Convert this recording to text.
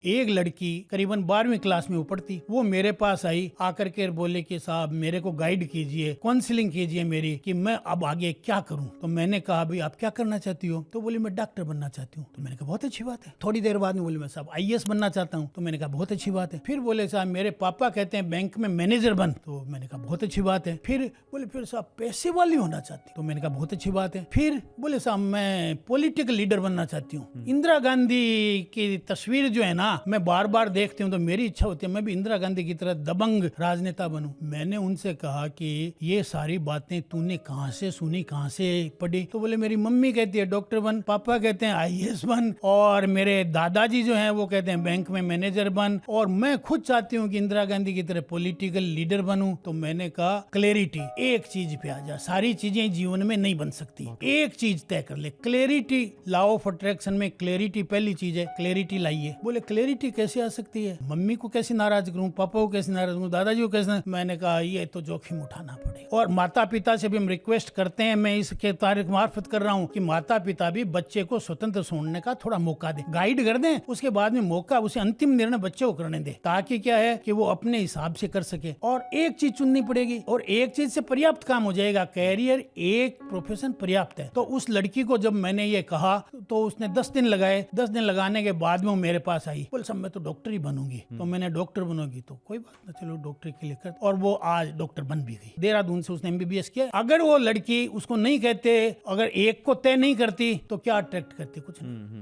एक लड़की करीबन 12वीं क्लास में वो पढ़ती, वो मेरे पास आई, आकर के बोले कि साहब मेरे को गाइड कीजिए, काउंसलिंग कीजिए मेरी कि मैं अब आगे क्या करूं। तो मैंने कहा भाई आप क्या करना चाहती हो? तो बोली मैं डॉक्टर बनना चाहती हूँ। तो मैंने कहा बहुत अच्छी बात है। थोड़ी देर बाद में बोली मैं साहब आईएएस बनना चाहता हूँ। तो मैंने कहा बहुत अच्छी बात है। फिर बोले साहब मेरे पापा कहते हैं बैंक में मैनेजर बन। तो मैंने कहा बहुत अच्छी बात है। फिर बोले फिर साहब पैसे वाली होना चाहती। तो मैंने कहा बहुत अच्छी बात है। फिर बोले साहब मैं पॉलिटिकल लीडर बनना चाहती हूँ। इंदिरा गांधी की तस्वीर जो है ना मैं बार बार देखती हूँ तो मेरी इच्छा होती है मैं भी इंदिरा गांधी की तरह दबंग राजनेता बनूं। मैंने उनसे कहा कि ये सारी बातें तूने कहाँ से सुनी, कहाँ से पढ़ी? तो बोले मेरी मम्मी कहती है डॉक्टर बन, पापा कहते हैं आईएएस बन, और मेरे दादाजी जो हैं वो कहते हैं बैंक में मैनेजर बन, और मैं खुद चाहती हूँ कि इंदिरा गांधी की तरह पॉलिटिकल लीडर बनूं। तो मैंने कहा क्लैरिटी, एक चीज पे आ जा, सारी चीजें जीवन में नहीं बन सकती, एक चीज तय कर ले, क्लैरिटी। लॉ ऑफ अट्रैक्शन में क्लैरिटी पहली चीज है, क्लैरिटी लाइए। बोले क्लैरिटी कैसे आ सकती है? मम्मी को कैसे नाराज करूं, पापा को कैसे नाराज करूं, दादाजी को कैसे? मैंने कहा ये तो जोखिम उठाना पड़ेगा। और माता पिता से भी हम रिक्वेस्ट करते हैं, मैं इसके तारीख मार्फत कर रहा हूं कि माता पिता भी बच्चे को स्वतंत्र सोचने का थोड़ा मौका दें, गाइड कर दें, उसके बाद में मौका उसे अंतिम निर्णय बच्चे को करने दे, ताकि क्या है कि वो अपने हिसाब से कर सके। और एक चीज चुननी पड़ेगी और एक चीज से पर्याप्त काम हो जाएगा, कैरियर एक प्रोफेशन पर्याप्त है। तो उस लड़की को जब मैंने ये कहा तो उसने 10 दिन लगाए। 10 दिन लगाने के बाद में वो मेरे पास आई, बोल सब मैं तो डॉक्टर ही बनूंगी। तो मैंने डॉक्टर बनोगी तो कोई बात ना, चलो डॉक्टर के लिए कर, और वो आज डॉक्टर बन भी गई। देहरादून से उसने एमबीबीएस किया। अगर वो लड़की उसको नहीं कहते, अगर एक को तय नहीं करती तो क्या अट्रैक्ट करती? कुछ नहीं।